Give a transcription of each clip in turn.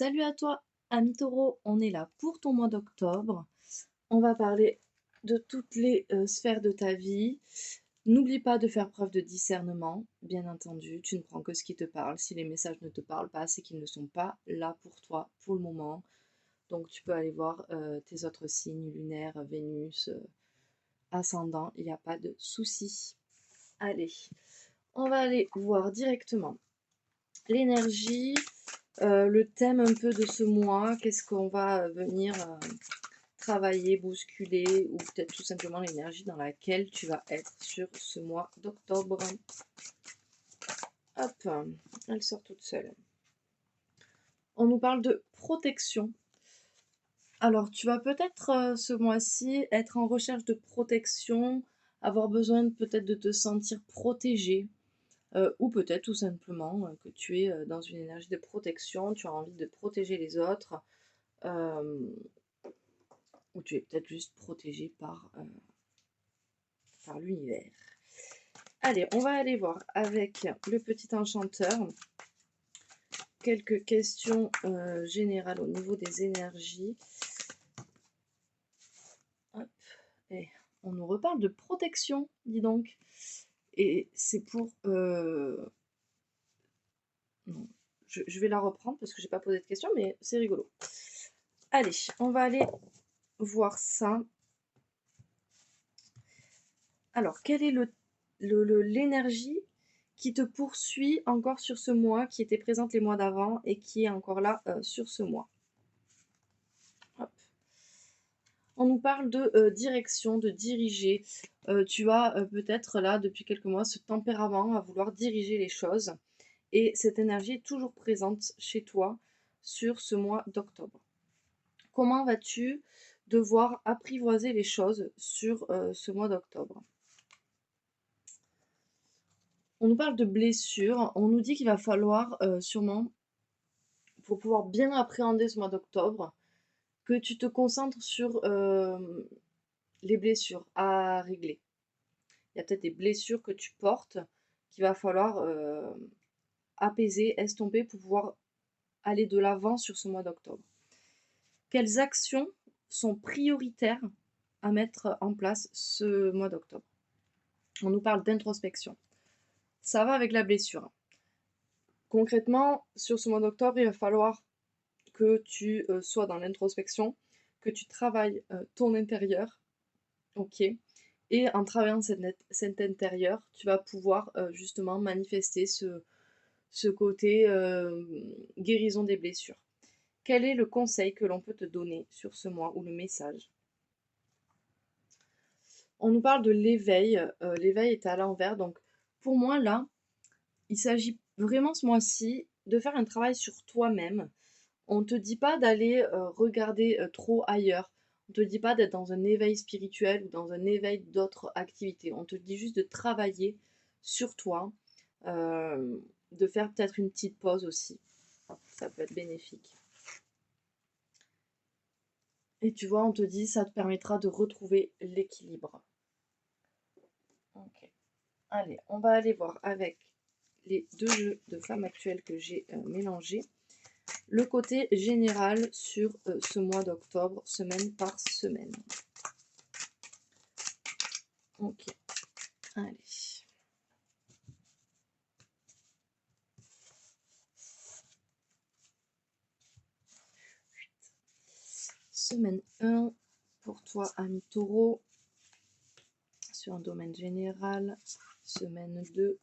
Salut à toi, ami Taureau, on est là pour ton mois d'octobre. On va parler de toutes les sphères de ta vie. N'oublie pas de faire preuve de discernement, bien entendu. Tu ne prends que ce qui te parle. Si les messages ne te parlent pas, c'est qu'ils ne sont pas là pour toi pour le moment. Donc tu peux aller voir tes autres signes lunaires, Vénus, ascendant, il n'y a pas de souci. Allez, on va aller voir directement l'énergie, le thème un peu de ce mois, qu'est-ce qu'on va venir travailler, bousculer, ou peut-être tout simplement l'énergie dans laquelle tu vas être sur ce mois d'octobre. Hop, elle sort toute seule. On nous parle de protection. Alors, tu vas peut-être ce mois-ci être en recherche de protection, avoir besoin peut-être de te sentir protégé, ou peut-être tout simplement que tu es dans une énergie de protection, tu as envie de protéger les autres, ou tu es peut-être juste protégé par l'univers. Allez, on va aller voir avec le petit enchanteur quelques questions générales au niveau des énergies. Hop, et on nous reparle de protection, dis donc. Et c'est pour... non, je vais la reprendre parce que j'ai pas posé de questions, mais c'est rigolo. Allez, on va aller voir ça. Alors, quelle est l'énergie qui te poursuit encore sur ce mois, qui était présente les mois d'avant et qui est encore là sur ce mois? Hop. On nous parle de direction, de diriger. Tu as peut-être là, depuis quelques mois, ce tempérament à vouloir diriger les choses. Et cette énergie est toujours présente chez toi sur ce mois d'octobre. Comment vas-tu devoir apprivoiser les choses sur ce mois d'octobre? On nous parle de blessures. On nous dit qu'il va falloir sûrement, pour pouvoir bien appréhender ce mois d'octobre, que tu te concentres sur les blessures à régler. Il y a peut-être des blessures que tu portes qu'il va falloir apaiser, estomper pour pouvoir aller de l'avant sur ce mois d'octobre. Quelles actions sont prioritaires à mettre en place ce mois d'octobre? On nous parle d'introspection. Ça va avec la blessure. Concrètement, sur ce mois d'octobre, il va falloir que tu sois dans l'introspection, que tu travailles ton intérieur, ok? Et en travaillant cet intérieur, tu vas pouvoir justement manifester ce côté guérison des blessures. Quel est le conseil que l'on peut te donner sur ce mois ou le message? On nous parle de l'éveil. L'éveil est à l'envers. Donc pour moi là, il s'agit vraiment ce mois-ci de faire un travail sur toi-même. On ne te dit pas d'aller regarder trop ailleurs. On ne te dit pas d'être dans un éveil spirituel ou dans un éveil d'autres activités. On te dit juste de travailler sur toi, de faire peut-être une petite pause aussi. Ça peut être bénéfique. Et tu vois, on te dit ça te permettra de retrouver l'équilibre. Ok. Allez, on va aller voir avec les deux jeux de femmes actuelles que j'ai mélangés. Le côté général sur ce mois d'octobre, semaine par semaine. Ok, allez. Semaine 1 pour toi, ami Taureau, sur un domaine général. Semaine 2.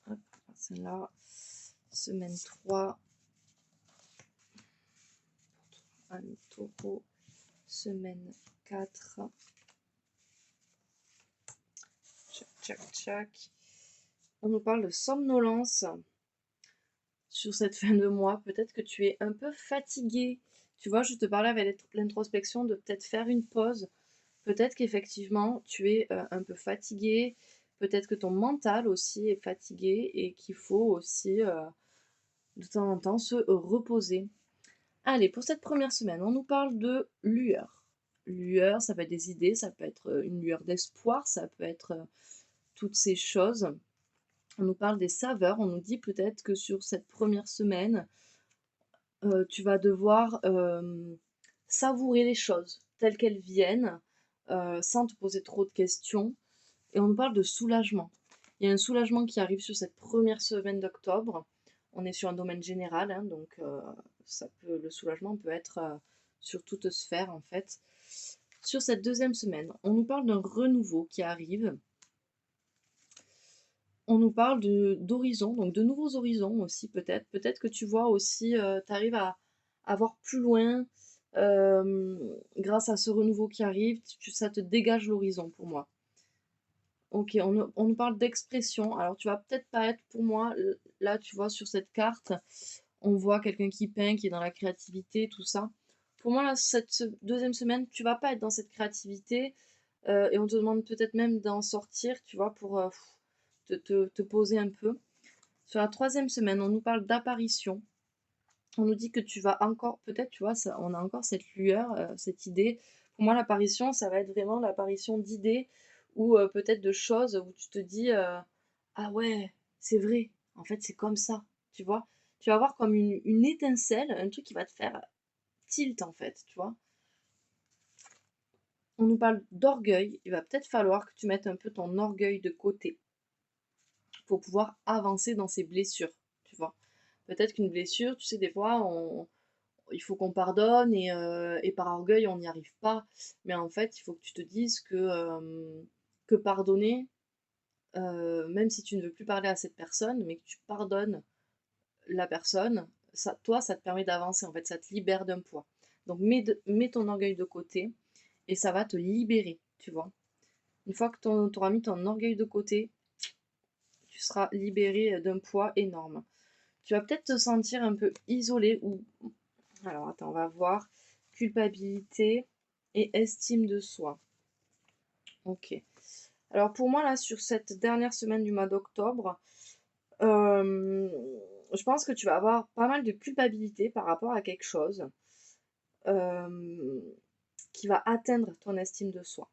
Hop, celle-là. Semaine 3. Pour toi, ami Taureau. Semaine 4. Tchac, tchac, tchac. On nous parle de somnolence sur cette fin de mois. Peut-être que tu es un peu fatigué. Tu vois, je te parlais avec l'introspection de peut-être faire une pause. Peut-être qu'effectivement, tu es un peu fatigué. Peut-être que ton mental aussi est fatigué et qu'il faut aussi de temps en temps se reposer. Allez, pour cette première semaine, on nous parle de lueur. Lueur, ça peut être des idées, ça peut être une lueur d'espoir, ça peut être toutes ces choses. On nous parle des saveurs, on nous dit peut-être que sur cette première semaine, tu vas devoir, savourer les choses telles qu'elles viennent, sans te poser trop de questions et on nous parle de soulagement. Il y a un soulagement qui arrive sur cette première semaine d'octobre. On est sur un domaine général, hein, donc le soulagement peut être, sur toute sphère en fait. Sur cette deuxième semaine, on nous parle d'un renouveau qui arrive. On nous parle d'horizons, donc de nouveaux horizons aussi peut-être. Peut-être que tu vois aussi, tu arrives à voir plus loin, grâce à ce renouveau qui arrive, ça te dégage l'horizon pour moi. Ok, on nous parle d'expression. Alors tu vas peut-être pas être pour moi, là tu vois sur cette carte, on voit quelqu'un qui peint, qui est dans la créativité, tout ça. Pour moi, là, cette deuxième semaine, tu vas pas être dans cette créativité, et on te demande peut-être même d'en sortir, tu vois, pour te poser un peu. Sur la troisième semaine, on nous parle d'apparition. On nous dit que tu vas encore, peut-être, tu vois, ça, on a encore cette lueur, cette idée. Pour moi, l'apparition, ça va être vraiment l'apparition d'idées ou peut-être de choses où tu te dis, ah ouais, c'est vrai, en fait, c'est comme ça, tu vois. Tu vas avoir comme une étincelle, un truc qui va te faire tilt, en fait, tu vois. On nous parle d'orgueil. Il va peut-être falloir que tu mettes un peu ton orgueil de côté pour pouvoir avancer dans ces blessures, tu vois. Peut-être qu'une blessure, tu sais, des fois, il faut qu'on pardonne et par orgueil, on n'y arrive pas. Mais en fait, il faut que tu te dises que pardonner, même si tu ne veux plus parler à cette personne, mais que tu pardonnes la personne, ça, toi, ça te permet d'avancer, en fait, ça te libère d'un poids. Donc, mets ton orgueil de côté et ça va te libérer, tu vois. Une fois que tu auras mis ton orgueil de côté, tu seras libéré d'un poids énorme. Tu vas peut-être te sentir un peu isolé ou... Alors attends, on va voir. Culpabilité et estime de soi. Ok. Alors pour moi, là, sur cette dernière semaine du mois d'octobre, euh, je pense que tu vas avoir pas mal de culpabilité par rapport à quelque chose euh, qui va atteindre ton estime de soi.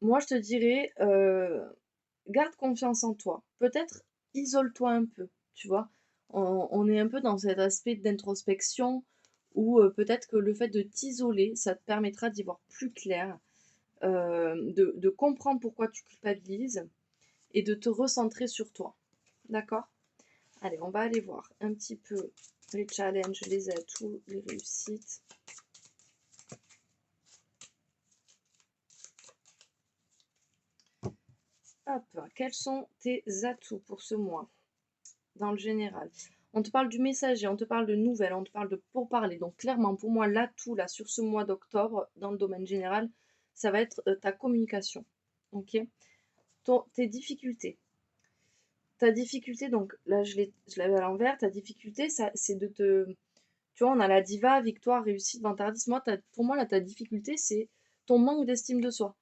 Moi, je te dirais, garde confiance en toi. Peut-être isole-toi un peu, tu vois. On est un peu dans cet aspect d'introspection où peut-être que le fait de t'isoler, ça te permettra d'y voir plus clair, de comprendre pourquoi tu culpabilises et de te recentrer sur toi. D'accord? Allez, on va aller voir un petit peu les challenges, les atouts, les réussites. Hop, quels sont tes atouts pour ce mois dans le général? On te parle du messager, on te parle de nouvelles, on te parle de pourparler. Donc clairement, pour moi, l'atout là sur ce mois d'octobre, dans le domaine général, ça va être ta communication. Ok? Tes difficultés. Ta difficulté, donc là je l'avais à l'envers, ta difficulté, ça, c'est de te... Tu vois, on a la diva, victoire, réussite, vantardise. Pour moi, là, ta difficulté, c'est ton manque d'estime de soi.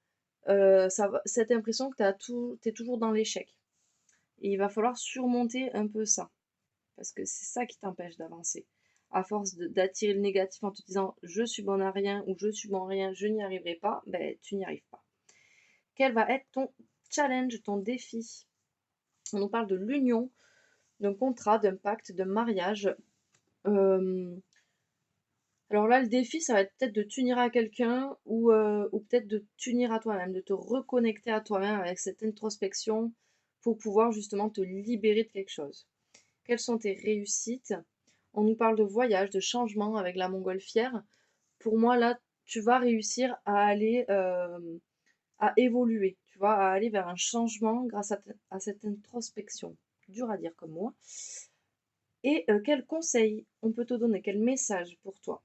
Cette impression que t'es toujours dans l'échec. Et il va falloir surmonter un peu ça. Parce que c'est ça qui t'empêche d'avancer. À force d'attirer le négatif en te disant je suis bon à rien ou je suis bon à rien, je n'y arriverai pas, ben tu n'y arrives pas. Quel va être ton challenge, ton défi? On nous parle de l'union, d'un contrat, d'un pacte, d'un mariage. Euh, alors là, le défi, ça va être peut-être de t'unir à quelqu'un ou peut-être de t'unir à toi-même, de te reconnecter à toi-même avec cette introspection pour pouvoir justement te libérer de quelque chose. Quelles sont tes réussites? On nous parle de voyage, de changement avec la montgolfière. Pour moi, là, tu vas réussir à aller, à évoluer, tu vois, à aller vers un changement grâce à cette introspection. Dur à dire comme moi. Et quel conseil on peut te donner? Quel message pour toi?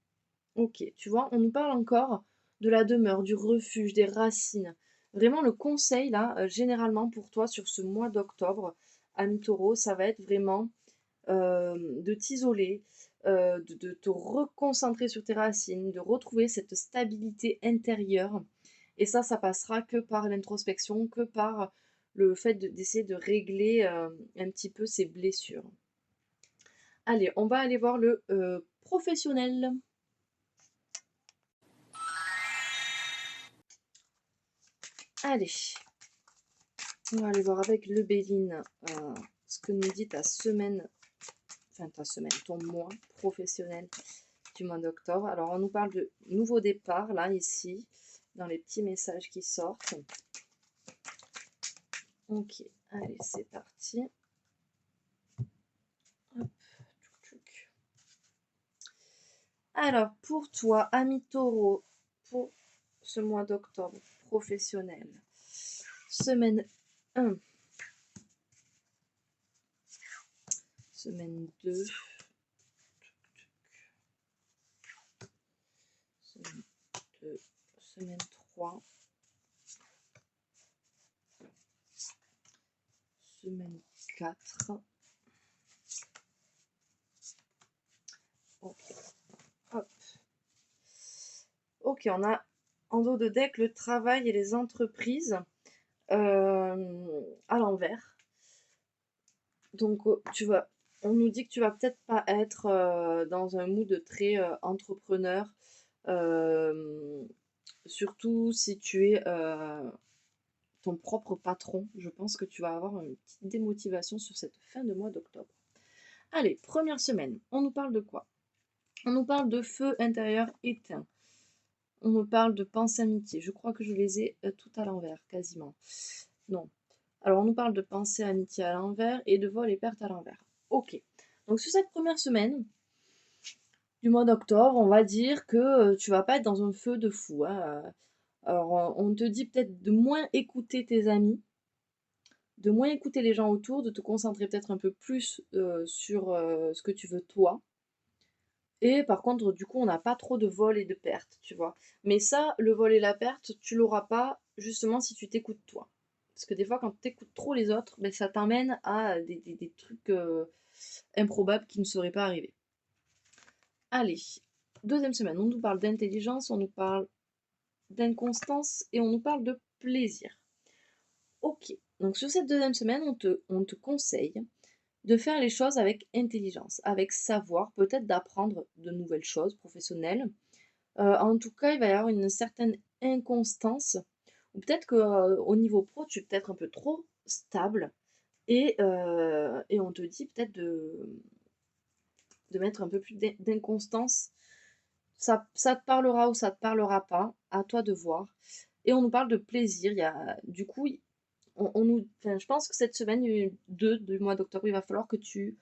Ok, tu vois, on nous parle encore de la demeure, du refuge, des racines. Vraiment, le conseil, là, généralement pour toi sur ce mois d'octobre, ami Taureau, ça va être vraiment de t'isoler, de te reconcentrer sur tes racines, de retrouver cette stabilité intérieure. Et ça passera que par l'introspection, que par le fait d'essayer de régler un petit peu ces blessures. Allez, on va aller voir le professionnel. Allez, On va aller voir avec le Béline ce que nous dit ta semaine, ton mois professionnel du mois d'octobre. Alors, on nous parle de nouveau départ, là, ici, dans les petits messages qui sortent. Ok, allez, c'est parti. Hop, tchouk. Alors, pour toi, ami Taureau, pour ce mois d'octobre professionnel, semaine 1, semaine 2, semaine 2, semaine 3, semaine 4. Ok, hop. Ok, on a en dos de deck le travail et les entreprises à l'envers. Donc, on nous dit que tu vas peut-être pas être dans un mood très entrepreneur, euh, surtout si tu es ton propre patron. Je pense que tu vas avoir une petite démotivation sur cette fin de mois d'octobre. Allez, première semaine, on nous parle de quoi? On nous parle de feu intérieur éteint. On nous parle de pensée amitié. Je crois que je les ai tout à l'envers, quasiment. Non. Alors, on nous parle de pensée amitié à l'envers et de vol et perte à l'envers. Ok. Donc, sur cette première semaine du mois d'octobre, on va dire que tu vas pas être dans un feu de fou, hein. Alors, on te dit peut-être de moins écouter tes amis, de moins écouter les gens autour, de te concentrer peut-être un peu plus sur ce que tu veux toi. Et par contre, du coup, on n'a pas trop de vol et de perte, tu vois. Mais ça, le vol et la perte, tu l'auras pas justement si tu t'écoutes toi. Parce que des fois, quand tu écoutes trop les autres, ben, ça t'emmène à des trucs improbables qui ne seraient pas arrivés. Allez, deuxième semaine, on nous parle d'intelligence, on nous parle d'inconstance et on nous parle de plaisir. Ok, donc sur cette deuxième semaine, on te conseille de faire les choses avec intelligence, avec savoir, peut-être d'apprendre de nouvelles choses professionnelles. En tout cas, il va y avoir une certaine inconstance, ou peut-être qu'au niveau pro, tu es peut-être un peu trop stable, et on te dit peut-être de mettre un peu plus d'inconstance. Ça te parlera ou ça te parlera pas, à toi de voir. Et on nous parle de plaisir. Il y a, du coup, enfin, je pense que cette semaine 2 du mois d'octobre, il va falloir que tu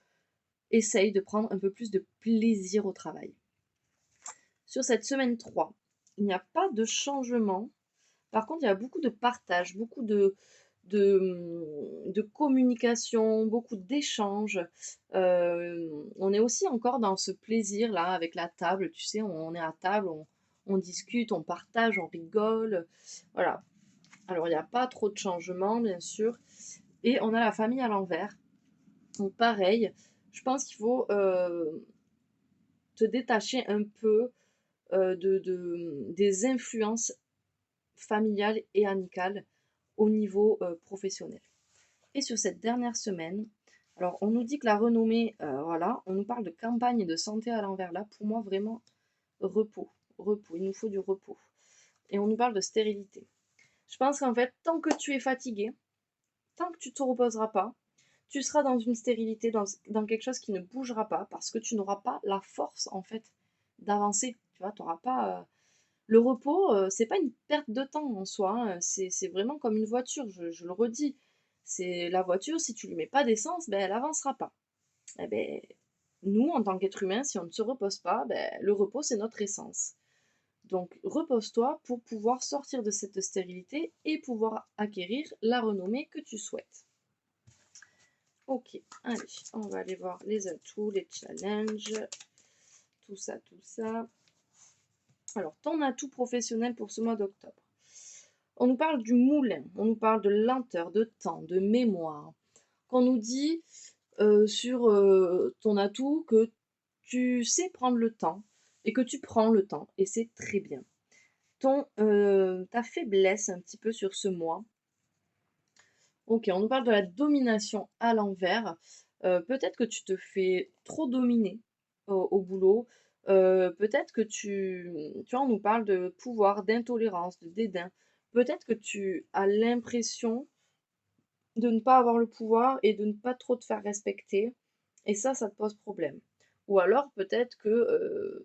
essayes de prendre un peu plus de plaisir au travail. Sur cette semaine 3, il n'y a pas de changement. Par contre, il y a beaucoup de partage, beaucoup de communication, beaucoup d'échanges. On est aussi encore dans ce plaisir-là avec la table. Tu sais, on est à table, on discute, on partage, on rigole. Voilà. Alors, il n'y a pas trop de changements, bien sûr. Et on a la famille à l'envers. Donc, pareil, je pense qu'il faut te détacher un peu des influences familiales et amicales au niveau professionnel. Et sur cette dernière semaine, alors on nous dit que la renommée, voilà, on nous parle de campagne de santé à l'envers. Là, pour moi, vraiment, repos, repos, il nous faut du repos. Et on nous parle de stérilité. Je pense qu'en fait, tant que tu es fatigué, tant que tu ne te reposeras pas, tu seras dans une stérilité, dans quelque chose qui ne bougera pas, parce que tu n'auras pas la force, en fait, d'avancer. Tu vois, tu n'auras pas... Le repos, c'est pas une perte de temps en soi, hein, c'est vraiment comme une voiture, je le redis. C'est la voiture, si tu lui mets pas d'essence, ben, elle avancera pas. Eh ben, nous, en tant qu'être humain, si on ne se repose pas, ben, le repos, c'est notre essence. Donc, repose-toi pour pouvoir sortir de cette stérilité et pouvoir acquérir la renommée que tu souhaites. Ok, allez, on va aller voir les atouts, les challenges, tout ça, tout ça. Alors, ton atout professionnel pour ce mois d'octobre. On nous parle du moulin, on nous parle de lenteur, de temps, de mémoire. Qu'on nous dit sur ton atout que tu sais prendre le temps et que tu prends le temps et c'est très bien. Ta faiblesse un petit peu sur ce mois. Ok, on nous parle de la domination à l'envers. Peut-être que tu te fais trop dominer au boulot. Peut-être que tu vois, on nous parle de pouvoir, d'intolérance, de dédain. Peut-être que tu as l'impression de ne pas avoir le pouvoir et de ne pas trop te faire respecter et ça te pose problème. Ou alors peut-être que,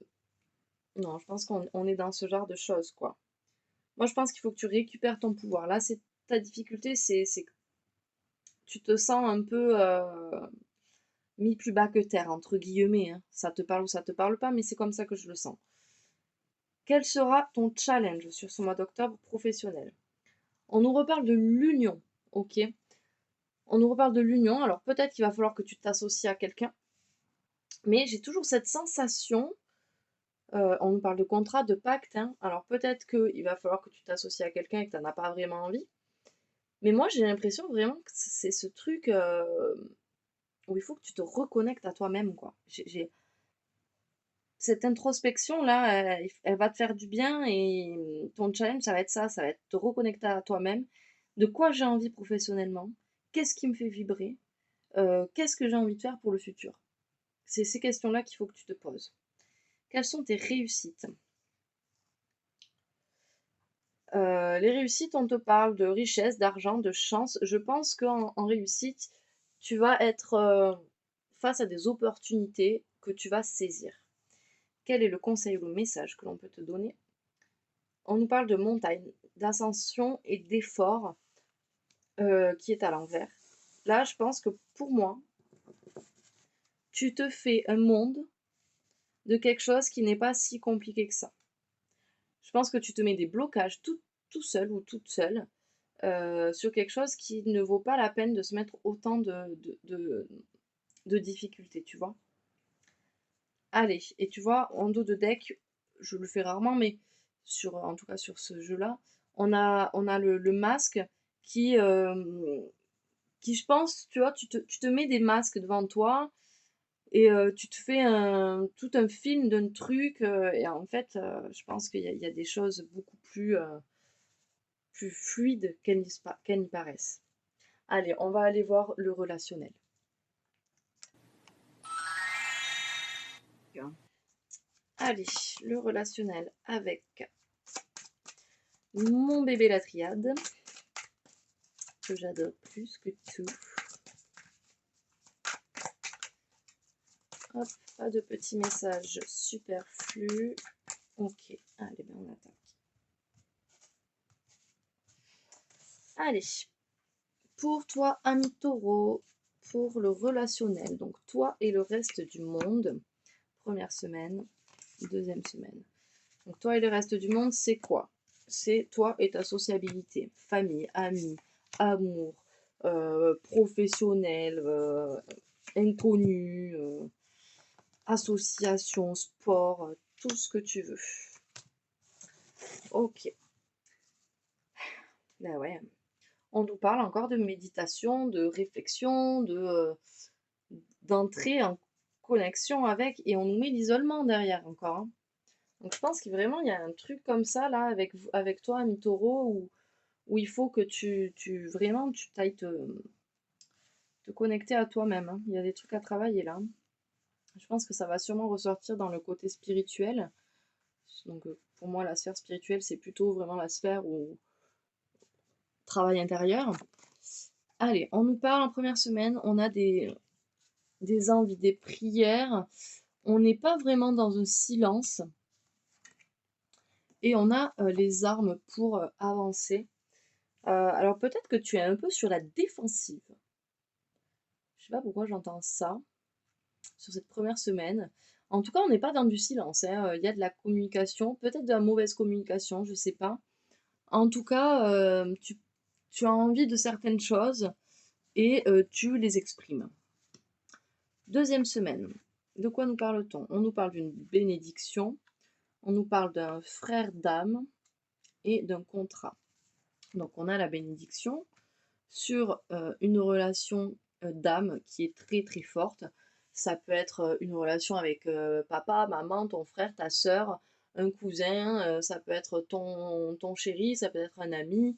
non, je pense qu'on est dans ce genre de choses, quoi. Moi, je pense qu'il faut que tu récupères ton pouvoir. Là, c'est ta difficulté, c'est que tu te sens un peu, «mis plus bas que terre» entre guillemets, hein. Ça te parle ou ça te parle pas, mais c'est comme ça que je le sens. Quel sera ton challenge sur ce mois d'octobre professionnel? On nous reparle de l'union, OK? On nous reparle de l'union, alors peut-être qu'il va falloir que tu t'associes à quelqu'un, mais j'ai toujours cette sensation, on nous parle de contrat, de pacte, hein, alors peut-être qu'il va falloir que tu t'associes à quelqu'un et que tu en as pas vraiment envie, mais moi j'ai l'impression vraiment que c'est ce truc, où il faut que tu te reconnectes à toi-même, quoi. J'ai cette introspection-là, elle va te faire du bien et ton challenge, ça va être ça, ça va être te reconnecter à toi-même. De quoi j'ai envie professionnellement? Qu'est-ce qui me fait vibrer? Qu'est-ce que j'ai envie de faire pour le futur? C'est ces questions-là qu'il faut que tu te poses. Quelles sont tes réussites? Les réussites, on te parle de richesse, d'argent, de chance. Je pense qu'en réussite, tu vas être face à des opportunités que tu vas saisir. Quel est le conseil ou le message que l'on peut te donner? On nous parle de montagne, d'ascension et d'effort qui est à l'envers. Là, je pense que pour moi, tu te fais un monde de quelque chose qui n'est pas si compliqué que ça. Je pense que tu te mets des blocages tout seul ou toute seule sur quelque chose qui ne vaut pas la peine de se mettre autant de difficultés, tu vois. Allez, et tu vois, en dos de deck, je le fais rarement, mais en tout cas sur ce jeu-là, on a le masque qui, qui, je pense, tu vois, tu te mets des masques devant toi et tu te fais tout un film d'un truc, et en fait, je pense qu'il y a des choses beaucoup plus fluides qu'elles n'y paraissent. Allez, on va aller voir le relationnel. Allez, le relationnel avec mon bébé la triade, que j'adore plus que tout. Hop, pas de petits messages superflus. Ok, allez, ben on attaque. Allez, pour toi, ami taureau, pour le relationnel, donc toi et le reste du monde, première semaine, deuxième semaine. Donc toi et le reste du monde, c'est quoi? C'est toi et ta sociabilité, famille, amis, amour, professionnel, inconnu, association, sport, tout ce que tu veux. Ok. Ben ouais. On nous parle encore de méditation, de réflexion, d'entrer en connexion avec, et on nous met l'isolement derrière encore, hein. Donc je pense que vraiment il y a un truc comme ça là avec toi, ami taureau, où il faut que vraiment tu t'ailles te connecter à toi-même, hein. Il y a des trucs à travailler là. Je pense que ça va sûrement ressortir dans le côté spirituel. Donc pour moi, la sphère spirituelle, c'est plutôt vraiment la sphère où travail intérieur. Allez, on nous parle en première semaine, on a des envies, des prières. On n'est pas vraiment dans un silence et on a les armes pour avancer. Alors peut-être que tu es un peu sur la défensive. Je sais pas pourquoi j'entends ça sur cette première semaine. En tout cas, on n'est pas dans du silence, hein. Il y a de la communication, peut-être de la mauvaise communication, je sais pas. En tout cas, tu as envie de certaines choses et tu les exprimes. Deuxième semaine, de quoi nous parle-t-on? On nous parle d'une bénédiction, on nous parle d'un frère d'âme et d'un contrat. Donc on a la bénédiction sur une relation d'âme qui est très très forte. Ça peut être une relation avec papa, maman, ton frère, ta soeur, un cousin, ça peut être ton chéri, ça peut être un ami,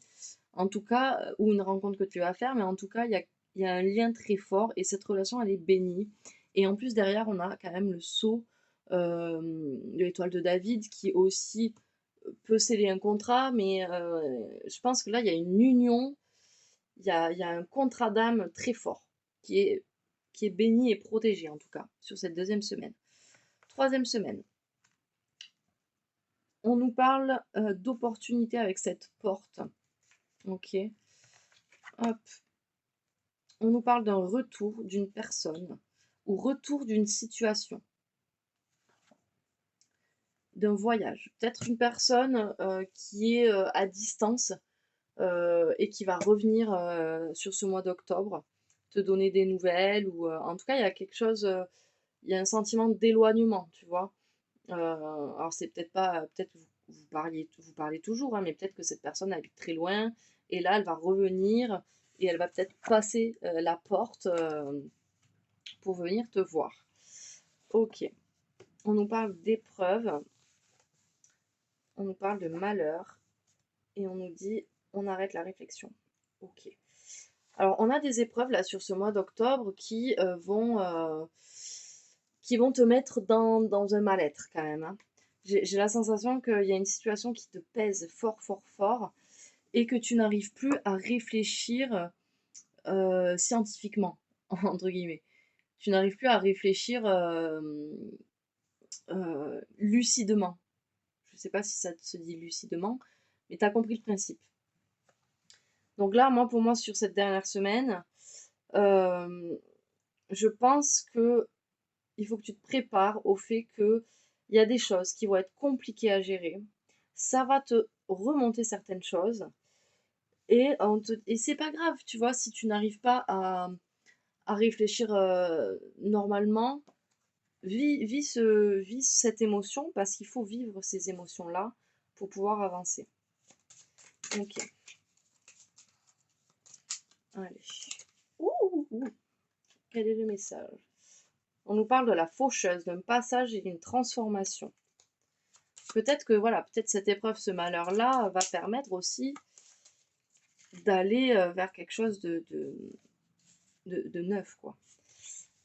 en tout cas, ou une rencontre que tu vas faire, mais en tout cas, il y a un lien très fort et cette relation, elle est bénie. Et en plus, derrière, on a quand même le sceau, l'étoile de David, qui aussi peut sceller un contrat, mais je pense que là, il y a une union il y a un contrat d'âme très fort qui est, qui est béni et protégé en tout cas sur cette deuxième semaine. Troisième semaine, on nous parle d'opportunité avec cette porte. Ok. Hop. On nous parle d'un retour d'une personne ou retour d'une situation, d'un voyage. Peut-être une personne qui est à distance et qui va revenir sur ce mois d'octobre, te donner des nouvelles ou en tout cas il y a quelque chose, il y a un sentiment d'éloignement, tu vois. Alors c'est peut-être pas, peut-être vous parlez toujours, hein, mais peut-être que cette personne habite très loin et là elle va revenir et elle va peut-être passer la porte pour venir te voir. Ok, on nous parle d'épreuves, on nous parle de malheur et on nous dit on arrête la réflexion. Ok. Alors on a des épreuves là sur ce mois d'octobre qui vont te mettre dans un mal-être quand même, hein. J'ai la sensation qu'il y a une situation qui te pèse fort, fort, fort et que tu n'arrives plus à réfléchir scientifiquement, entre guillemets. Tu n'arrives plus à réfléchir lucidement. Je ne sais pas si ça se dit lucidement, mais tu as compris le principe. Donc là, pour moi, sur cette dernière semaine, je pense que il faut que tu te prépares au fait qu'il y a des choses qui vont être compliquées à gérer. Ça va te remonter certaines choses. Et c'est pas grave, tu vois, si tu n'arrives pas à réfléchir normalement, vis cette émotion parce qu'il faut vivre ces émotions-là pour pouvoir avancer. Ok. Allez. Ouh, ouh. Quel est le message? On nous parle de la faucheuse, d'un passage et d'une transformation. Peut-être que voilà, peut-être cette épreuve, ce malheur-là, va permettre aussi d'aller vers quelque chose de neuf, quoi.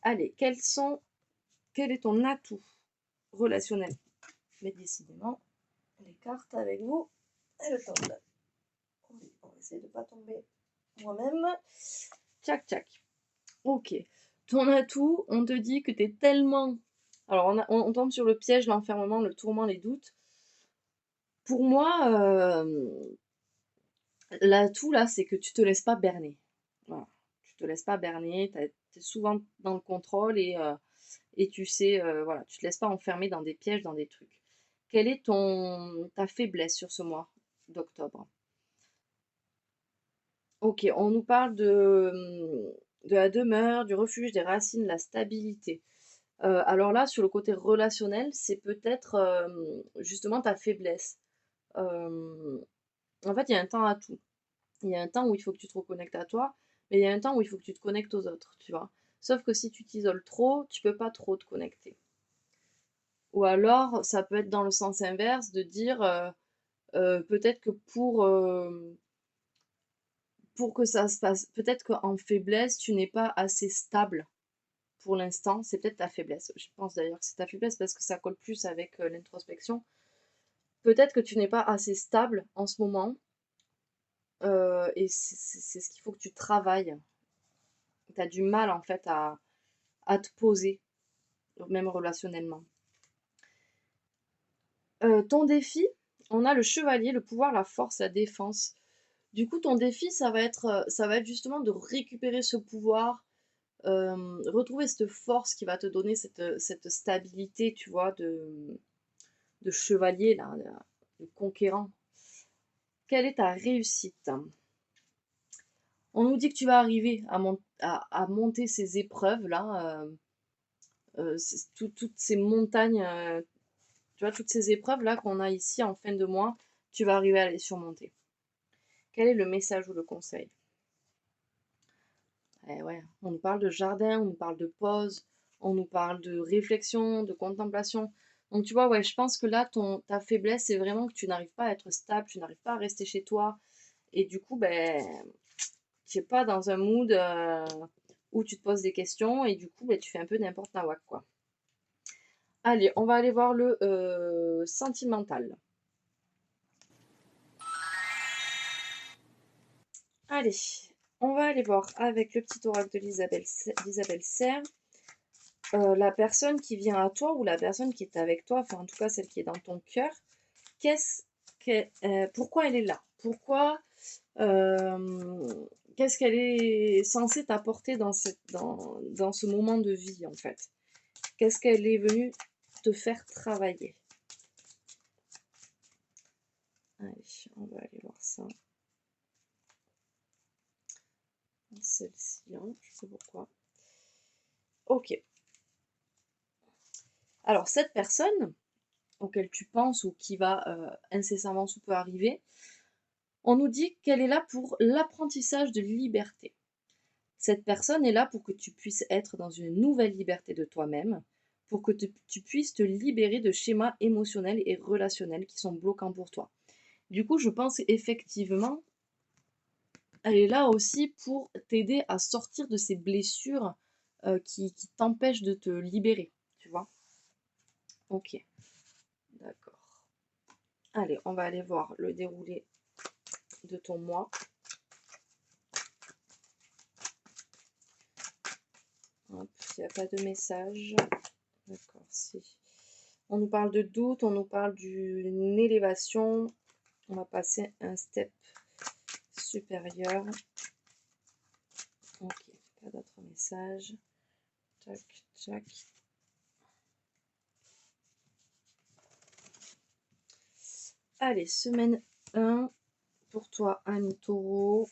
Allez, quel est ton atout relationnel? Mais décidément, les cartes avec vous, elles tombent. On va essayer de ne pas tomber moi-même. Tchac, tchac. Ok. Ton atout, on te dit que tu es tellement... Alors, on tombe sur le piège, l'enfermement, le tourment, les doutes. Pour moi, l'atout, là, c'est que tu te laisses pas berner. Voilà. Tu te laisses pas berner, tu es souvent dans le contrôle et tu sais, voilà, tu te laisses pas enfermer dans des pièges, dans des trucs. Quelle est ta faiblesse sur ce mois d'octobre? Ok, on nous parle de la demeure, du refuge, des racines, la stabilité. Alors là, sur le côté relationnel, c'est peut-être justement ta faiblesse. Euh, En fait, il y a un temps à tout. Il y a un temps où il faut que tu te reconnectes à toi, mais il y a un temps où il faut que tu te connectes aux autres, tu vois. Sauf que si tu t'isoles trop, tu peux pas trop te connecter. Ou alors, ça peut être dans le sens inverse de dire peut-être que pour que ça se passe, peut-être qu'en faiblesse, tu n'es pas assez stable pour l'instant. C'est peut-être ta faiblesse. Je pense d'ailleurs que c'est ta faiblesse parce que ça colle plus avec l'introspection. Peut-être que tu n'es pas assez stable en ce moment et c'est ce qu'il faut que tu travailles. Tu as du mal en fait à te poser, même relationnellement. Ton défi, on a le chevalier, le pouvoir, la force, la défense. Du coup, ton défi, ça va être justement de récupérer ce pouvoir, retrouver cette force qui va te donner cette stabilité, tu vois, de chevalier, là, de conquérant. Quelle est ta réussite? On nous dit que tu vas arriver à monter ces épreuves-là, toutes ces montagnes, tu vois, toutes ces épreuves-là qu'on a ici en fin de mois, tu vas arriver à les surmonter. Quel est le message ou le conseil? Eh ouais, on nous parle de jardin, on nous parle de pause, on nous parle de réflexion, de contemplation. Donc tu vois, ouais, je pense que là, ta faiblesse, c'est vraiment que tu n'arrives pas à être stable, tu n'arrives pas à rester chez toi. Et du coup, ben, tu n'es pas dans un mood où tu te poses des questions et du coup, ben, tu fais un peu n'importe quoi. Allez, on va aller voir le sentimental. Allez, On va aller voir avec le petit oracle d'Isabelle Serre, la personne qui vient à toi ou la personne qui est avec toi, enfin en tout cas celle qui est dans ton cœur, qu'est-ce pourquoi elle est là? Pourquoi, qu'est-ce qu'elle est censée t'apporter dans ce moment de vie en fait? Qu'est-ce qu'elle est venue te faire travailler? Allez, on va aller voir ça. Celle-ci, hein, je sais pourquoi. Ok. Alors, cette personne auquel tu penses ou qui va incessamment sous peu arriver, on nous dit qu'elle est là pour l'apprentissage de liberté. Cette personne est là pour que tu puisses être dans une nouvelle liberté de toi-même, pour que tu puisses te libérer de schémas émotionnels et relationnels qui sont bloquants pour toi. Du coup, je pense effectivement, elle est là aussi pour t'aider à sortir de ces blessures qui t'empêchent de te libérer, tu vois. Ok, d'accord. Allez, on va aller voir le déroulé de ton mois. Hop, il n'y a pas de message. D'accord, si. On nous parle de doute, on nous parle d'une élévation. On va passer un step supérieur. Ok, pas d'autres messages. Tac, tac. Allez, semaine 1 pour toi, Ami Taureau,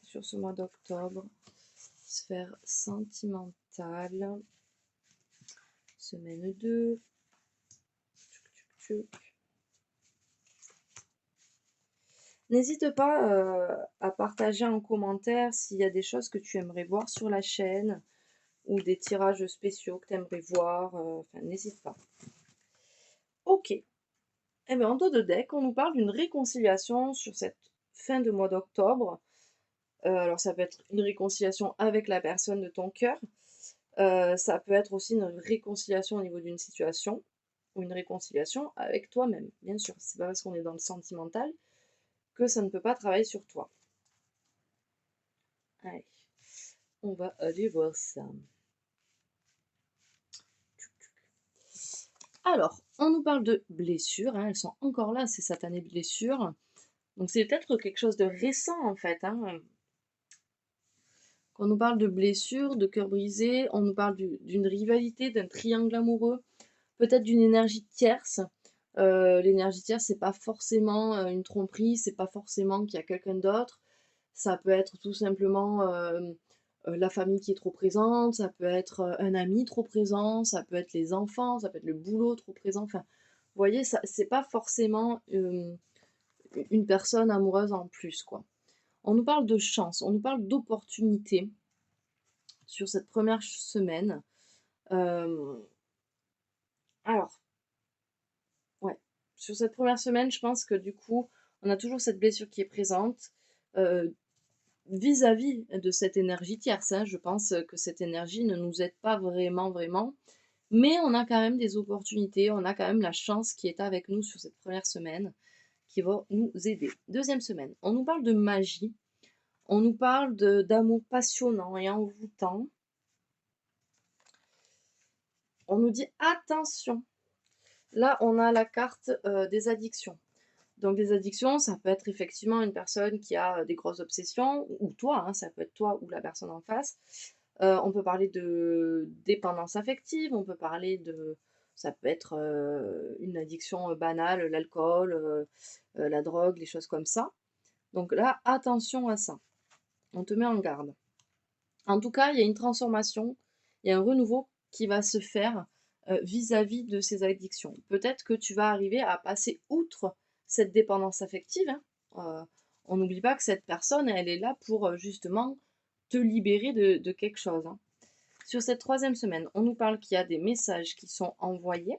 sur ce mois d'octobre. Sphère sentimentale. Semaine 2. N'hésite pas à partager en commentaire s'il y a des choses que tu aimerais voir sur la chaîne ou des tirages spéciaux que tu aimerais voir. Enfin, n'hésite pas. Ok. Eh bien, en dos de deck, on nous parle d'une réconciliation sur cette fin de mois d'octobre. Alors, ça peut être une réconciliation avec la personne de ton cœur. Ça peut être aussi une réconciliation au niveau d'une situation ou une réconciliation avec toi-même, bien sûr. C'est pas parce qu'on est dans le sentimental que ça ne peut pas travailler sur toi. Allez, on va aller voir ça. Alors, on nous parle de blessures, hein, elles sont encore là, ces satanées blessures. Donc c'est peut-être quelque chose de récent en fait. Hein. Quand on nous parle de blessures, de cœur brisé, on nous parle d'une rivalité, d'un triangle amoureux, peut-être d'une énergie tierce. L'énergie tierce, c'est pas forcément une tromperie, c'est pas forcément qu'il y a quelqu'un d'autre. Ça peut être tout simplement la famille qui est trop présente, ça peut être un ami trop présent, ça peut être les enfants, ça peut être le boulot trop présent. Enfin, vous voyez, ça, c'est pas forcément une personne amoureuse en plus, quoi. On nous parle de chance, on nous parle d'opportunité sur cette première semaine. Euh, alors, ouais, sur cette première semaine, je pense que du coup, on a toujours cette blessure qui est présente. Euh, Vis-à-vis de cette énergie tierce, hein, je pense que cette énergie ne nous aide pas vraiment, vraiment. Mais on a quand même des opportunités, on a quand même la chance qui est avec nous sur cette première semaine, qui va nous aider. Deuxième semaine, on nous parle de magie, on nous parle d'amour passionnant et envoûtant. On nous dit attention. Là, on a la carte des addictions. Donc des addictions, ça peut être effectivement une personne qui a des grosses obsessions, ou toi, hein, ça peut être toi ou la personne en face. On peut parler de dépendance affective, on peut parler de... Ça peut être une addiction banale, l'alcool, la drogue, les choses comme ça. Donc là, attention à ça. On te met en garde. En tout cas, il y a une transformation, il y a un renouveau qui va se faire vis-à-vis de ces addictions. Peut-être que tu vas arriver à passer outre cette dépendance affective. Hein. On n'oublie pas que cette personne, elle est là pour justement te libérer de quelque chose. Hein. Sur cette troisième semaine, on nous parle qu'il y a des messages qui sont envoyés.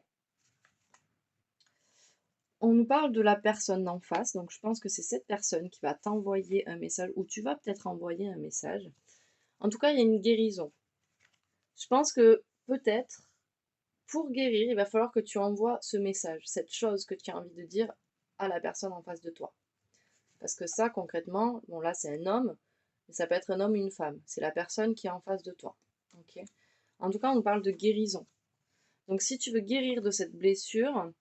On nous parle de la personne d'en face, donc je pense que c'est cette personne qui va t'envoyer un message, ou tu vas peut-être envoyer un message. En tout cas, il y a une guérison. Je pense que peut-être, pour guérir, il va falloir que tu envoies ce message, cette chose que tu as envie de dire à la personne en face de toi. Parce que ça, concrètement, bon là c'est un homme, Mais ça peut être un homme ou une femme. C'est la personne qui est en face de toi. Ok. En tout cas, on nous parle de guérison. Donc si tu veux guérir de cette blessure,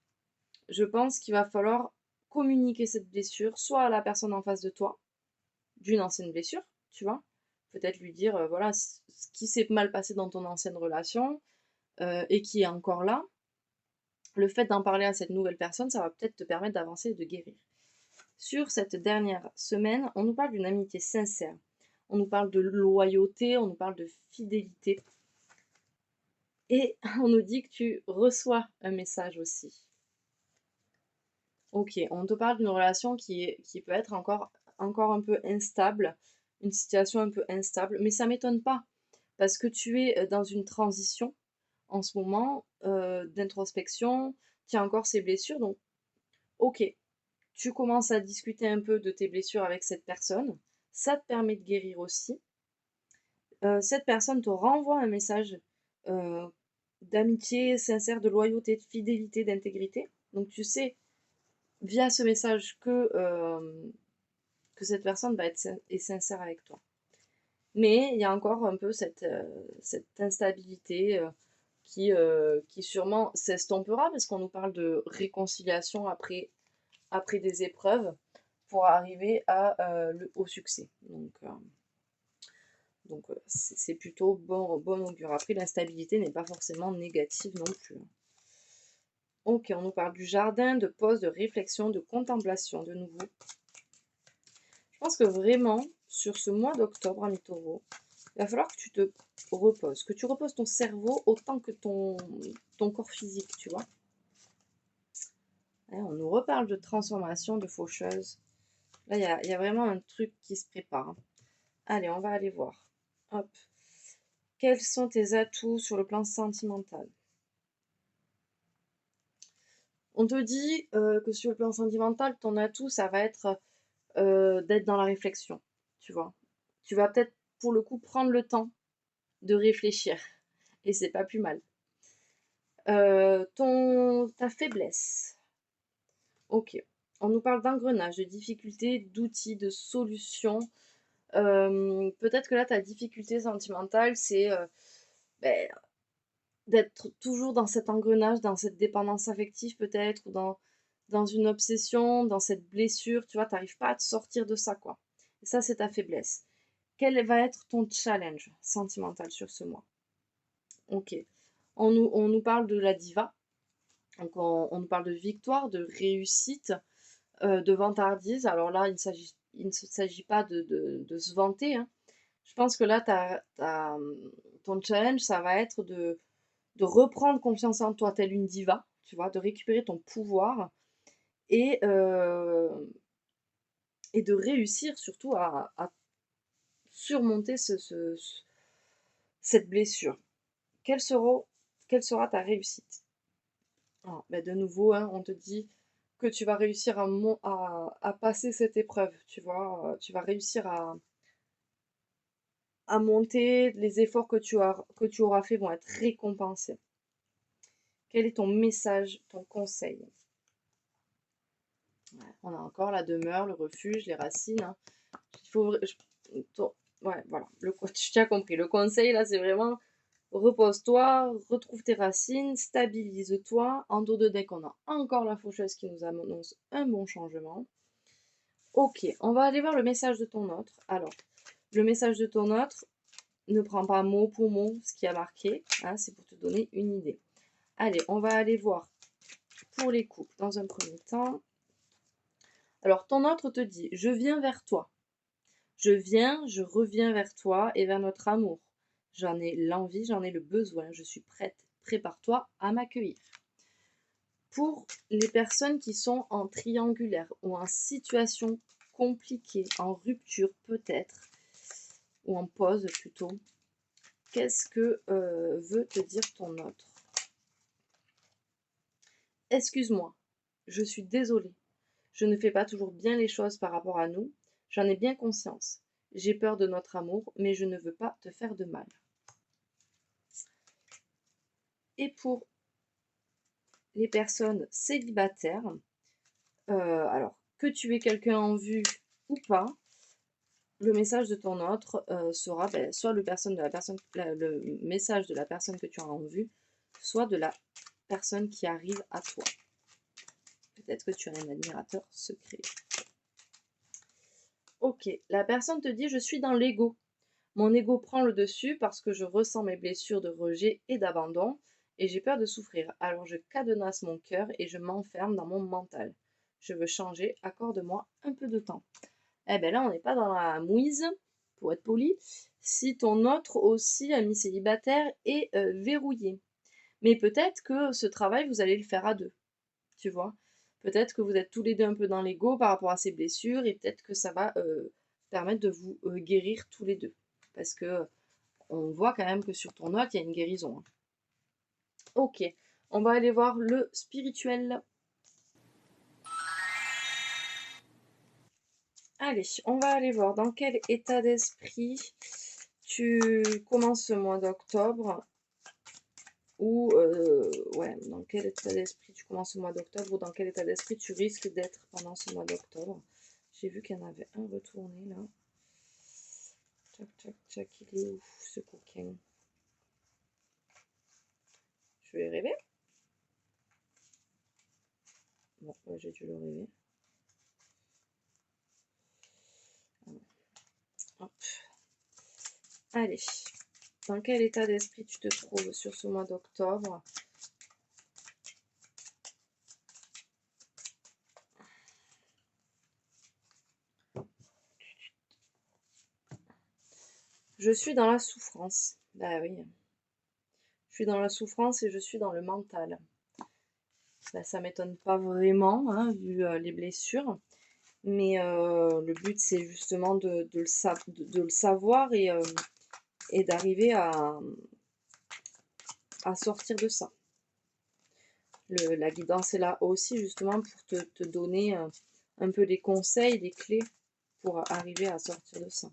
je pense qu'il va falloir communiquer cette blessure soit à la personne en face de toi, d'une ancienne blessure, tu vois. Peut-être lui dire, voilà, ce qui s'est mal passé dans ton ancienne relation et qui est encore là. Le fait d'en parler à cette nouvelle personne, ça va peut-être te permettre d'avancer et de guérir. Sur cette dernière semaine, on nous parle d'une amitié sincère. On nous parle de loyauté, on nous parle de fidélité. Et on nous dit que tu reçois un message aussi. Ok, on te parle d'une relation qui peut être encore un peu instable, une situation un peu instable, mais ça m'étonne pas, parce que tu es dans une transition en ce moment d'introspection, tu as encore ces blessures, donc ok, tu commences à discuter un peu de tes blessures avec cette personne, ça te permet de guérir aussi. Cette personne te renvoie un message euh, d'amitié sincère, de loyauté, de fidélité, d'intégrité. Donc tu sais via ce message que cette personne va être est sincère avec toi. Mais il y a encore un peu cette instabilité qui sûrement s'estompera parce qu'on nous parle de réconciliation après des épreuves pour arriver au succès. Donc c'est plutôt bon augure. Après, l'instabilité n'est pas forcément négative non plus. Ok, on nous parle du jardin, de pause, de réflexion, de contemplation de nouveau. Je pense que vraiment, sur ce mois d'octobre, ami taureau, il va falloir que tu te reposes, que tu reposes ton cerveau autant que ton corps physique, tu vois. On nous reparle de transformation, de faucheuse. Là, il y a vraiment un truc qui se prépare. Allez, on va aller voir. Hop. Quels sont tes atouts sur le plan sentimental? On te dit que sur le plan sentimental, ton atout, ça va être d'être dans la réflexion, tu vois. Tu vas peut-être, pour le coup, prendre le temps de réfléchir. Et c'est pas plus mal. Ta faiblesse. Ok. On nous parle d'engrenage, de difficultés, d'outils, de solutions. Peut-être que là, ta difficulté sentimentale, c'est ben, d'être toujours dans cet engrenage, dans cette dépendance affective peut-être, ou dans une obsession, dans cette blessure, tu vois, t'arrives pas à te sortir de ça, quoi. Et ça, c'est ta faiblesse. Quel va être ton challenge sentimental sur ce mois? Ok. On nous parle de la diva. Donc on nous parle de victoire, de réussite, de vantardise. Alors là, il ne s'agit pas de se vanter, hein. Je pense que là, ton challenge, ça va être de reprendre confiance en toi, telle une diva, tu vois, de récupérer ton pouvoir et, euh, et de réussir surtout à surmonter cette blessure. Quelle sera, quelle sera ta réussite? Ah, ben de nouveau, hein, on te dit que tu vas réussir à passer cette épreuve, tu vois, tu vas réussir à monter, les efforts que tu auras fait vont être récompensés. Quel est ton message, ton conseil? Ouais, on a encore la demeure, le refuge, les racines, hein. Il faut, ouais, voilà, tu as compris. Le conseil, là, c'est vraiment repose-toi, retrouve tes racines, stabilise-toi. En dos de deck, on a encore la faucheuse qui nous annonce un bon changement. Ok, on va aller voir le message de ton autre. Alors, le message de ton autre, ne prends pas mot pour mot ce qui a marqué, hein, c'est pour te donner une idée. Allez, on va aller voir pour les couples dans un premier temps. Alors, ton autre te dit, je viens vers toi. Je reviens vers toi et vers notre amour. J'en ai l'envie, j'en ai le besoin, je suis prête. Prépare-toi à m'accueillir. Pour les personnes qui sont en triangulaire ou en situation compliquée, en rupture peut-être, ou en pause plutôt, qu'est-ce que veut te dire ton autre? Excuse-moi, je suis désolée. Je ne fais pas toujours bien les choses par rapport à nous. J'en ai bien conscience. J'ai peur de notre amour, mais je ne veux pas te faire de mal. Et pour les personnes célibataires, alors que tu aies quelqu'un en vue ou pas, le message de ton autre sera soit le message de la personne que tu as en vue, soit de la personne qui arrive à toi. Peut-être que tu as un admirateur secret. Ok, la personne te dit: je suis dans l'ego. Mon ego prend le dessus parce que je ressens mes blessures de rejet et d'abandon et j'ai peur de souffrir. Alors je cadenasse mon cœur et je m'enferme dans mon mental. Je veux changer, accorde-moi un peu de temps. Eh bien là, on n'est pas dans la mouise, pour être poli, si ton autre aussi, ami célibataire, est verrouillé. Mais peut-être que ce travail, vous allez le faire à deux, tu vois. Peut-être que vous êtes tous les deux un peu dans l'ego par rapport à ces blessures et peut-être que ça va permettre de vous guérir tous les deux. Parce que on voit quand même que sur ton note, il y a une guérison, hein. Ok, on va aller voir le spirituel. Allez, on va aller voir dans quel état d'esprit tu commences ce mois d'octobre. Ou, ouais, dans quel état d'esprit tu commences ce mois d'octobre ou dans quel état d'esprit tu risques d'être pendant ce mois d'octobre. J'ai vu qu'il y en avait un retourné là. Tchac, tchac, tchac, il est où ce coquin? Je vais rêver. Bon, j'ai dû le rêver. Hop. Allez, dans quel état d'esprit tu te trouves sur ce mois d'octobre? Je suis dans la souffrance. Bah oui. Je suis dans la souffrance et je suis dans le mental. Bah, ça m'étonne pas vraiment, hein, vu les blessures. Mais le but, c'est justement de le savoir et d'arriver à sortir de ça. La guidance est là aussi justement pour te donner un peu des conseils, des clés pour arriver à sortir de ça.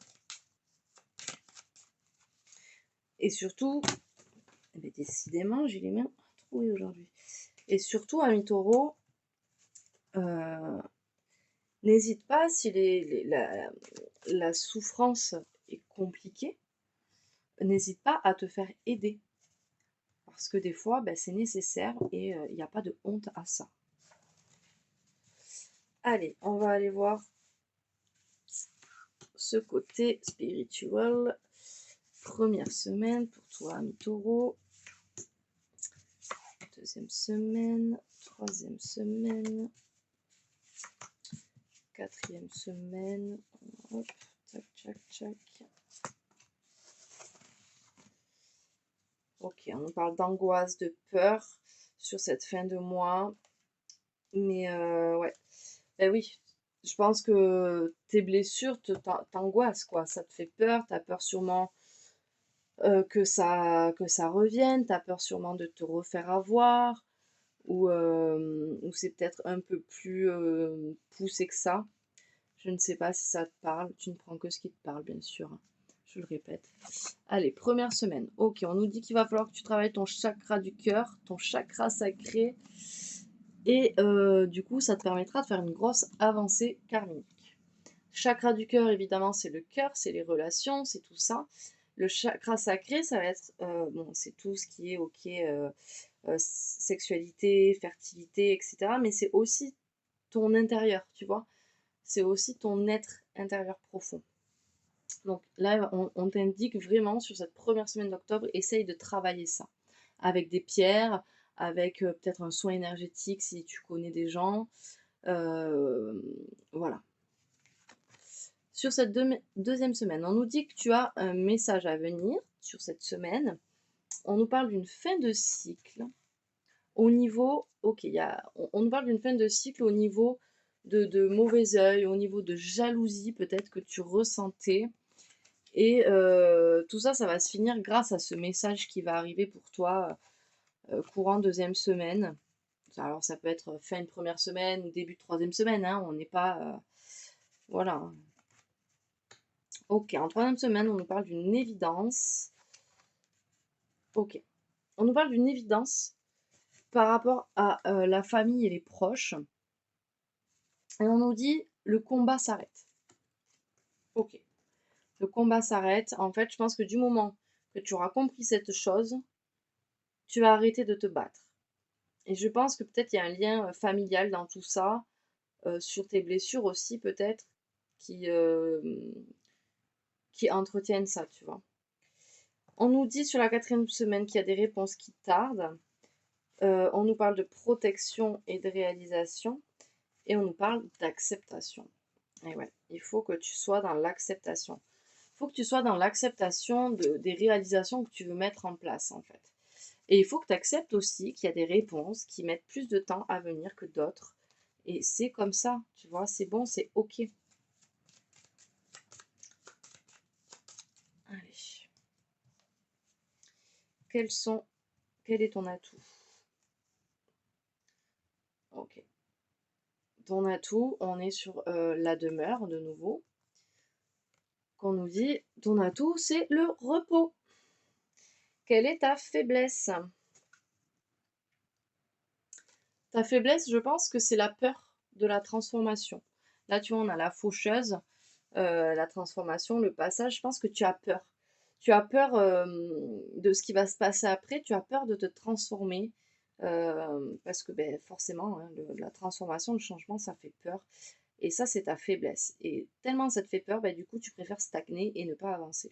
Et surtout, eh bien, décidément, j'ai les mains trouées aujourd'hui. Et surtout, ami taureau, n'hésite pas si la souffrance est compliquée, n'hésite pas à te faire aider. Parce que des fois, ben, c'est nécessaire et il n'y a pas de honte à ça. Allez, on va aller voir ce côté spirituel. Première semaine pour toi, ami taureau. Deuxième semaine, troisième semaine, quatrième semaine. Hop, tac, tac, tac. Ok, on parle d'angoisse, de peur sur cette fin de mois. Mais ouais, ben oui, je pense que tes blessures t'angoissent, quoi. Ça te fait peur, t'as peur sûrement que ça revienne, t'as peur sûrement de te refaire avoir, ou c'est peut-être un peu plus poussé que ça. Je ne sais pas si ça te parle, tu ne prends que ce qui te parle, bien sûr, hein. Je le répète. Allez, première semaine. Ok, on nous dit qu'il va falloir que tu travailles ton chakra du cœur, ton chakra sacré. Et du coup, ça te permettra de faire une grosse avancée karmique. Chakra du cœur, évidemment, c'est le cœur, c'est les relations, c'est tout ça. Le chakra sacré, ça va être, bon, c'est tout ce qui est, ok, sexualité, fertilité, etc. Mais c'est aussi ton intérieur, tu vois. C'est aussi ton être intérieur profond. Donc là, on t'indique vraiment sur cette première semaine d'octobre, essaye de travailler ça. Avec des pierres, avec peut-être un soin énergétique si tu connais des gens. Voilà. Sur cette deuxième semaine, on nous dit que tu as un message à venir sur cette semaine. On nous parle d'une fin de cycle au niveau, ok, on nous parle d'une fin de cycle au niveau de mauvais œil, au niveau de jalousie peut-être que tu ressentais. Et tout ça, ça va se finir grâce à ce message qui va arriver pour toi courant deuxième semaine. Alors ça peut être fin de première semaine ou début de troisième semaine, hein, on n'est pas... voilà. Ok, en troisième semaine, on nous parle d'une évidence. Ok, on nous parle d'une évidence par rapport à la famille et les proches. Et on nous dit, le combat s'arrête. Ok. Le combat s'arrête. En fait, je pense que du moment que tu auras compris cette chose, tu vas arrêter de te battre. Et je pense que peut-être il y a un lien familial dans tout ça, sur tes blessures aussi peut-être, qui, qui entretiennent ça, tu vois. On nous dit sur la 4e semaine qu'il y a des réponses qui tardent. On nous parle de protection et de réalisation. Et on nous parle d'acceptation. Et ouais, il faut que tu sois dans l'acceptation. Il faut que tu sois dans l'acceptation des réalisations que tu veux mettre en place, en fait. Et il faut que tu acceptes aussi qu'il y a des réponses qui mettent plus de temps à venir que d'autres. Et c'est comme ça, tu vois, c'est bon, c'est OK. Allez. Quel est ton atout? OK. Ton atout, on est sur la demeure de nouveau. Qu'on nous dit, ton atout, c'est le repos. Quelle est ta faiblesse? Ta faiblesse, je pense que c'est la peur de la transformation. Là, tu vois, on a la faucheuse, la transformation, le passage. Je pense que tu as peur. Tu as peur de ce qui va se passer après. Tu as peur de te transformer. Parce que ben, forcément, hein, la transformation, le changement, ça fait peur. Et ça, c'est ta faiblesse. Et tellement ça te fait peur, ben, du coup, tu préfères stagner et ne pas avancer.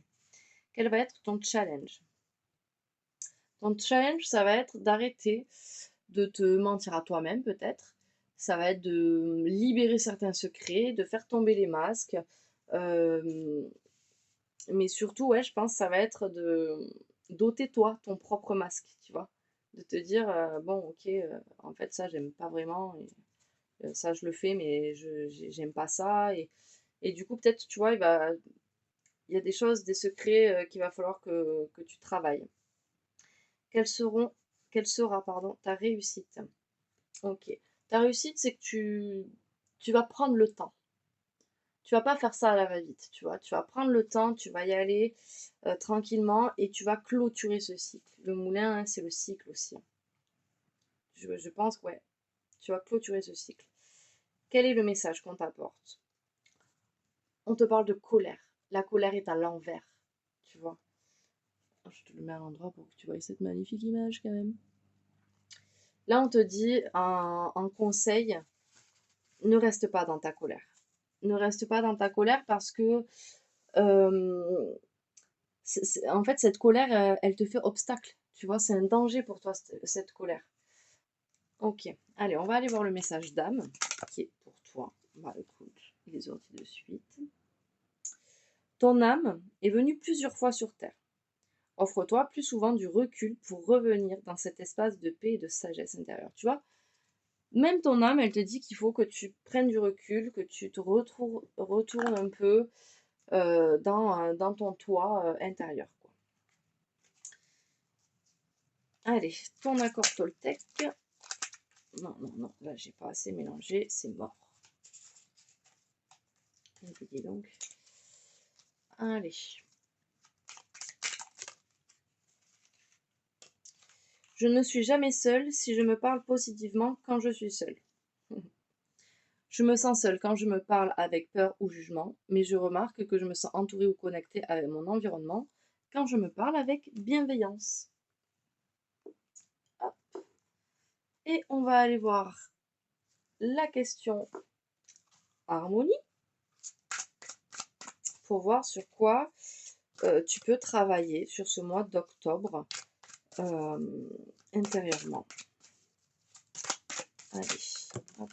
Quel va être ton challenge? Ton challenge, ça va être d'arrêter de te mentir à toi-même peut-être. Ça va être de libérer certains secrets, de faire tomber les masques. Euh, mais surtout, ouais, je pense que ça va être de d'ôter toi ton propre masque, tu vois. De te dire, bon, ok, en fait, ça, j'aime pas vraiment. Et, ça, je le fais, mais j'aime pas ça. Et du coup, peut-être, tu vois, il y a des choses, des secrets qu'il va falloir que tu travailles. Quelles seront, quelle sera, pardon, ta réussite? Ok. Ta réussite, c'est que tu vas prendre le temps. Tu vas pas faire ça à la va-vite, tu vois. Tu vas prendre le temps, tu vas y aller tranquillement et tu vas clôturer ce cycle. Le moulin, hein, c'est le cycle aussi, hein. Je pense que ouais, tu vas clôturer ce cycle. Quel est le message qu'on t'apporte? On te parle de colère. La colère est à l'envers, tu vois. Je te le mets à l'endroit pour que tu vois cette magnifique image quand même. Là, on te dit un conseil, ne reste pas dans ta colère. Ne reste pas dans ta colère parce que, euh, en fait, cette colère, elle te fait obstacle. Tu vois, c'est un danger pour toi, cette colère. Ok, allez, on va aller voir le message d'âme qui est pour toi. Bah écoute, il est sorti de suite. Ton âme est venue plusieurs fois sur Terre. Offre-toi plus souvent du recul pour revenir dans cet espace de paix et de sagesse intérieure. Tu vois, même ton âme, elle te dit qu'il faut que tu prennes du recul, que tu te retournes un peu dans ton toit intérieur, quoi. Allez, ton accord Toltec. Non, non, non, là j'ai pas assez mélangé, c'est mort. Dis donc. Allez. Je ne suis jamais seule si je me parle positivement quand je suis seule. Je me sens seule quand je me parle avec peur ou jugement, mais je remarque que je me sens entourée ou connectée avec mon environnement quand je me parle avec bienveillance. Hop. Et on va aller voir la question harmonie pour voir sur quoi tu peux travailler sur ce mois d'octobre intérieurement. Allez, hop.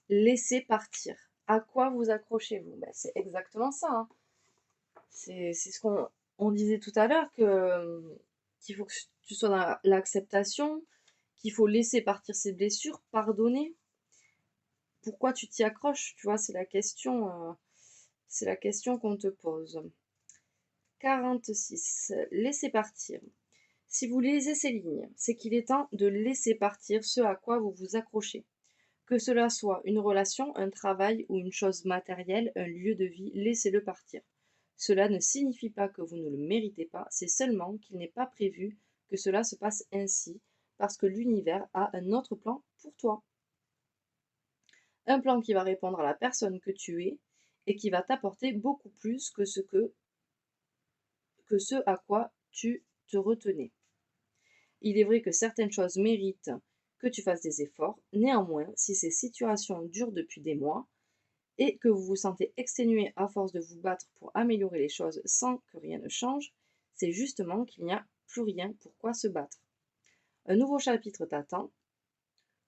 Laissez partir. À quoi vous accrochez-vous? Ben, c'est exactement ça, hein. C'est ce qu'on disait tout à l'heure, qu'il faut que tu sois dans l'acceptation, qu'il faut laisser partir ses blessures, pardonner. Pourquoi tu t'y accroches? Tu vois, c'est la question qu'on te pose. 46. Laissez partir. Si vous lisez ces lignes, c'est qu'il est temps de laisser partir ce à quoi vous vous accrochez. Que cela soit une relation, un travail ou une chose matérielle, un lieu de vie, laissez-le partir. Cela ne signifie pas que vous ne le méritez pas, c'est seulement qu'il n'est pas prévu que cela se passe ainsi, parce que l'univers a un autre plan pour toi. Un plan qui va répondre à la personne que tu es et qui va t'apporter beaucoup plus que ce à quoi tu te retenais. Il est vrai que certaines choses méritent que tu fasses des efforts. Néanmoins, si ces situations durent depuis des mois et que vous vous sentez exténué à force de vous battre pour améliorer les choses sans que rien ne change, c'est justement qu'il n'y a plus rien pourquoi se battre. Un nouveau chapitre t'attend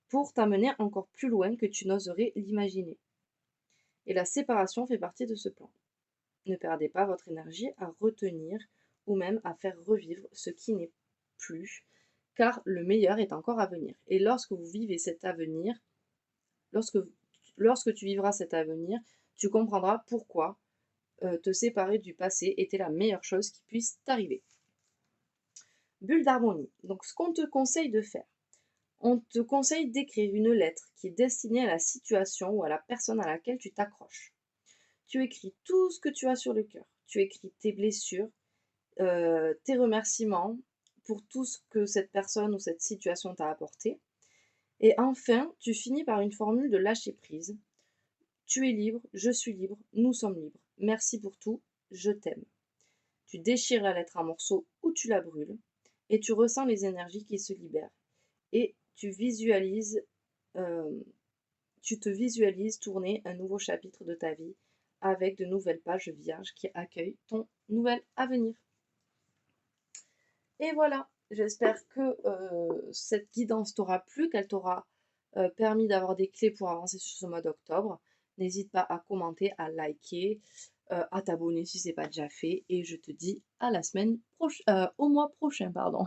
pour t'amener encore plus loin que tu n'oserais l'imaginer. Et la séparation fait partie de ce plan. Ne perdez pas votre énergie à retenir ou même à faire revivre ce qui n'est plus, car le meilleur est encore à venir. Et lorsque vous vivez cet avenir, lorsque, lorsque tu vivras cet avenir, tu comprendras pourquoi te séparer du passé était la meilleure chose qui puisse t'arriver. Bulle d'harmonie. Donc ce qu'on te conseille de faire, on te conseille d'écrire une lettre qui est destinée à la situation ou à la personne à laquelle tu t'accroches. Tu écris tout ce que tu as sur le cœur. Tu écris tes blessures, tes remerciements pour tout ce que cette personne ou cette situation t'a apporté. Et enfin, tu finis par une formule de lâcher prise. Tu es libre, je suis libre, nous sommes libres. Merci pour tout, je t'aime. Tu déchires la lettre en morceaux ou tu la brûles et tu ressens les énergies qui se libèrent. Et euh, tu te visualises tourner un nouveau chapitre de ta vie avec de nouvelles pages vierges qui accueillent ton nouvel avenir. Et voilà, j'espère que cette guidance t'aura plu, qu'elle t'aura permis d'avoir des clés pour avancer sur ce mois d'octobre. N'hésite pas à commenter, à liker, à t'abonner si ce n'est pas déjà fait. Et je te dis à la au mois prochain, pardon.